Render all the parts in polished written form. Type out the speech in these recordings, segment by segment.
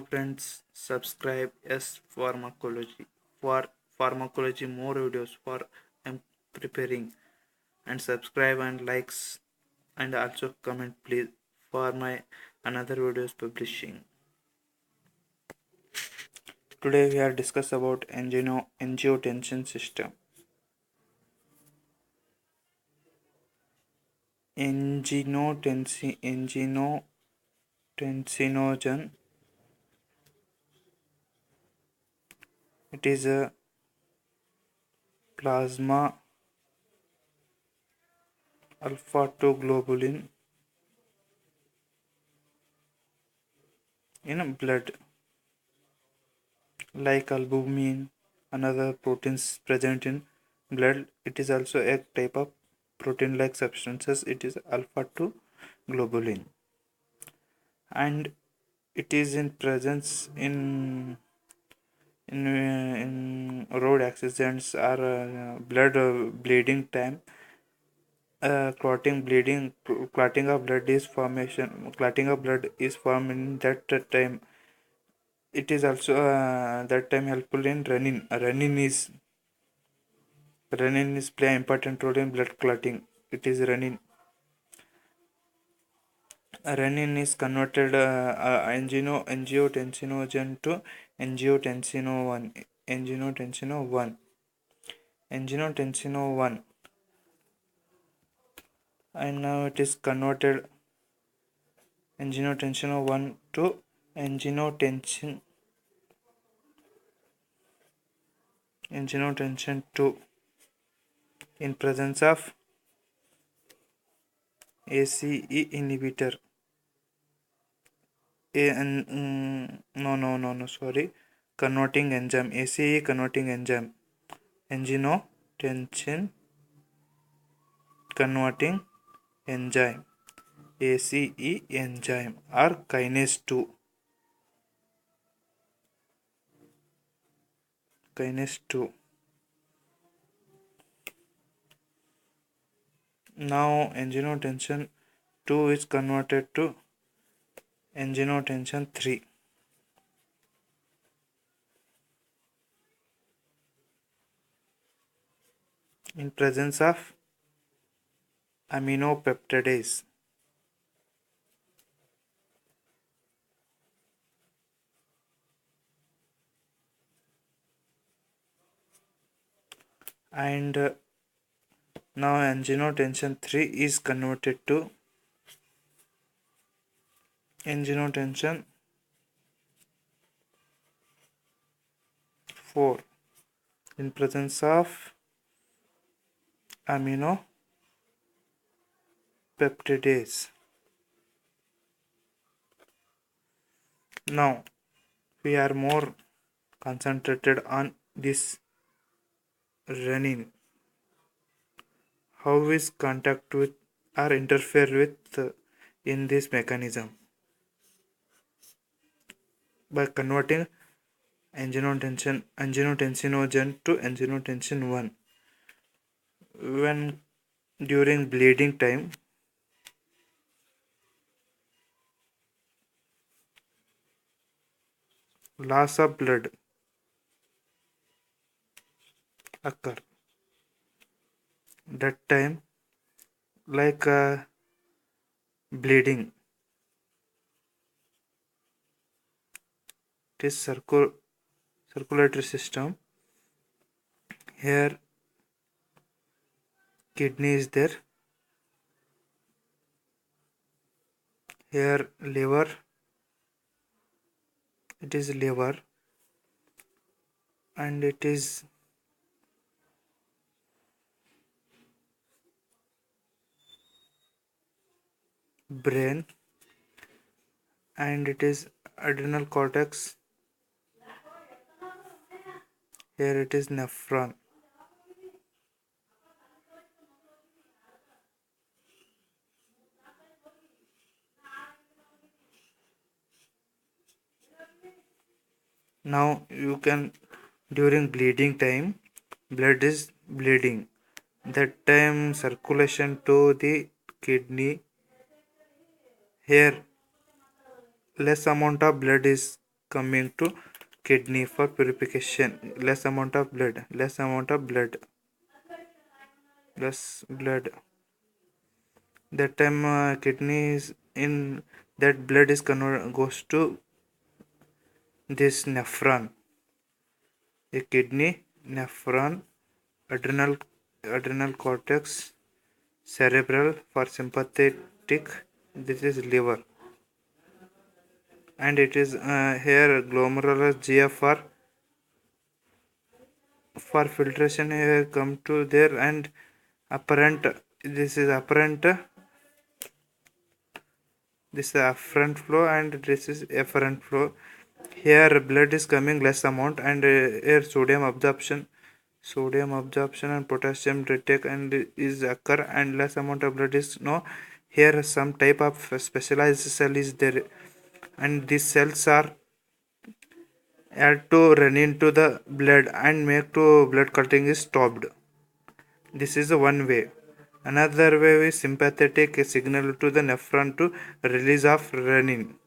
Friends, subscribe S Pharmacology for pharmacology more videos for I'm preparing, and subscribe and likes and also comment please for my another videos publishing. Today we are discuss about angiotensin system. Angiotensinogen. It is a plasma alpha 2 globulin in blood, like albumin, another proteins present in blood. It is also a type of protein-like substances. It is alpha 2 globulin, and it is in presence in road accidents or blood bleeding time. Clotting of blood is formation. Clotting of blood is formed in that time. It is also that time helpful in renin. Renin is play an important role in blood clotting. It is renin. Renin is converted angiotensinogen to angiotensino 1. Angiotensino 1. Angiotensino 1. And now it is converted angiotensino 1 to angiotensin 2 in presence of ACE inhibitor. Sorry. Converting enzyme. ACE converting enzyme. Angiotensin converting enzyme. ACE enzyme or kinase 2. Kinase 2. Now angiotensin 2 is converted to angiotensin 3. In presence of aminopeptidase. And now angiotensin 3 is converted to angiotensin 4 in presence of aminopeptidase. Now we are more concentrated on this renin. How is contact with or interfere with in this mechanism? By converting angiotensinogen to angiotensin 1. When during bleeding time, loss of blood occur. That time, like bleeding, it is circulatory system. Here kidney is there. Here liver. It is liver, and it is brain, and it is adrenal cortex. Here it is nephron. Now you can, during bleeding time, blood is bleeding. That time circulation to the kidney. Here less amount of blood is coming to kidney for purification. Less amount of blood, less blood. That time kidney is in that blood is goes to this nephron, a kidney, nephron, adrenal cortex, cerebral for sympathetic. This is liver, and it is here glomerular GFR for filtration here come to there, and apparent. This is apparent. This is afferent flow, and this is efferent flow. Here blood is coming less amount, and here sodium absorption and potassium retake and is occur, and less amount of blood is no. Here some type of specialized cell is there, and these cells are had to run into the blood and make to blood clotting is stopped. This is one way. Another way is sympathetic signal to the nephron to release of renin.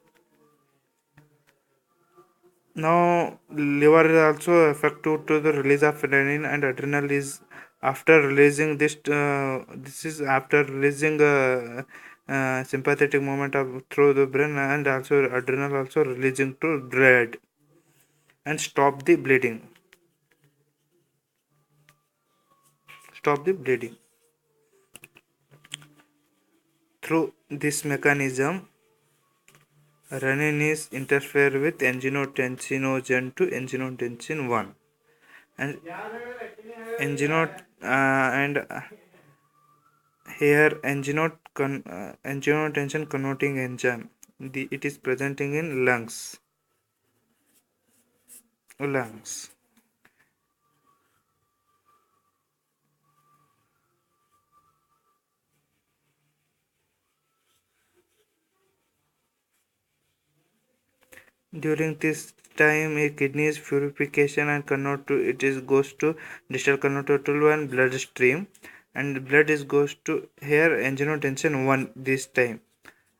Now liver is also effective to the release of renin, and adrenal is after releasing this. This is after releasing sympathetic movement of through the brain, and also adrenal also releasing to blood and stop the bleeding. Through this mechanism, renin is interfere with angiotensinogen to angiotensin 1, and here angiotensin converting enzyme. It is presenting in lungs. During this time, a kidney's purification and convert to it is goes to distal converter to one bloodstream, and blood is goes to here angiotensin 1 this time,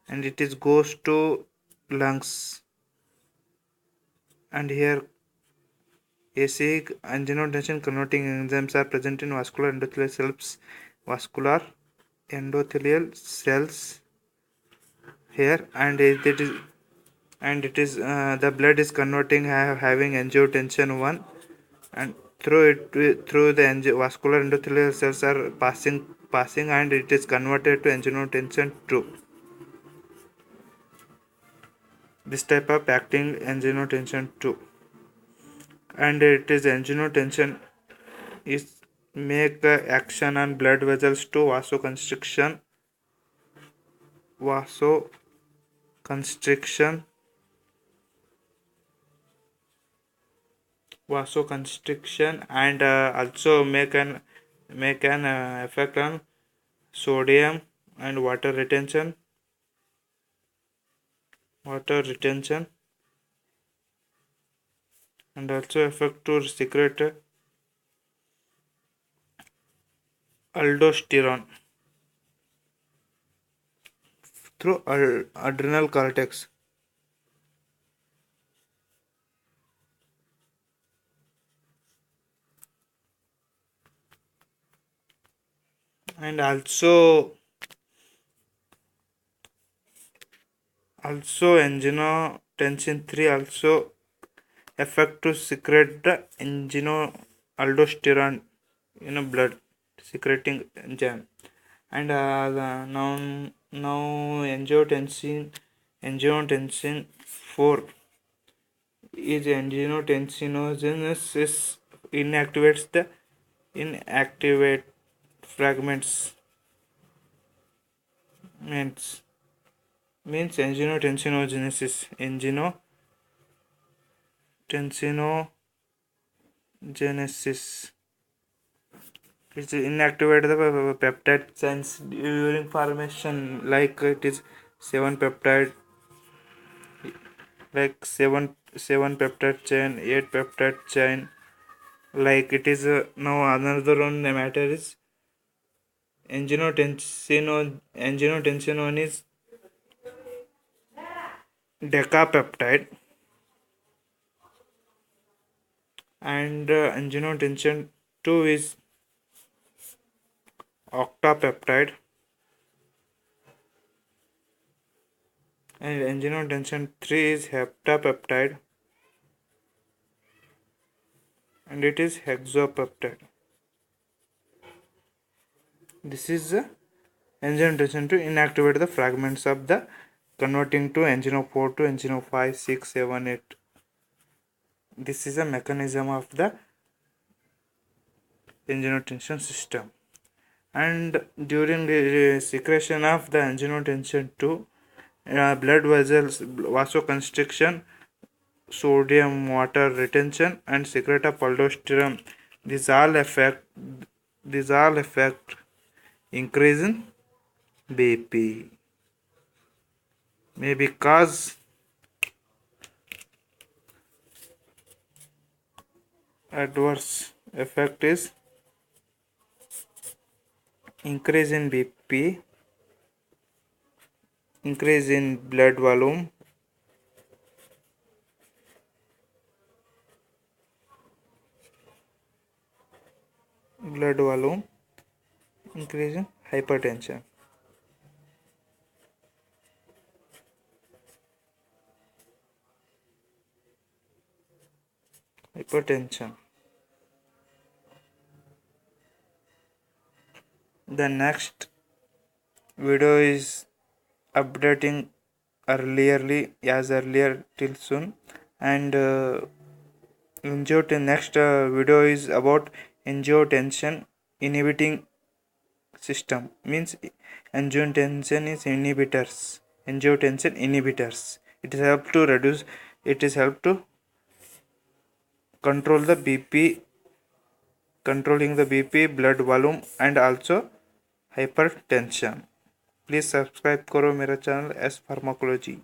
and it is goes to lungs, and here acidic angiotensin converting enzymes are present in vascular endothelial cells here, and it is the blood is converting having angiotensin 1, and through the vascular endothelial cells are passing, and it is converted to angiotensin 2. This type of acting angiotensin 2, and it is angiotensin is make action on blood vessels to vasoconstriction, and also make an effect on sodium and water retention, and also effect to secrete aldosterone through adrenal cortex, and also angiotensin 3 also effect to secrete the aldosterone in blood secreting enzyme, and now angiotensin 4 is angiotensinogenesis inactivates the inactivate fragments means angiotensin it inactivate the peptide chains during formation, like it is 7 peptide, like 7 peptide chain, 8 peptide chain, like it is now another one matter is angiotensin 1 is decapeptide, And angiotensin 2 is octapeptide, and angiotensin 3 is heptapeptide, and it is hexapeptide. This is the angiotensin to inactivate the fragments of the converting to angino 4 to angino 5, 6, 7, 8. This is a mechanism of the angiotensin system. And during the secretion of the angiotensin 2, blood vessels, vasoconstriction, sodium water retention, and secret of aldosterone. These all affect increase in BP. May cause adverse effect is increase in BP, increase in blood volume, increase in hypertension. Hypertension. The next video is updating earlier till soon, and next video is about angiotensin inhibiting system. Means angiotensin inhibitors. It is help to control the BP, controlling the BP, blood volume, and also hypertension. Please subscribe करो मेरा channel S pharmacology.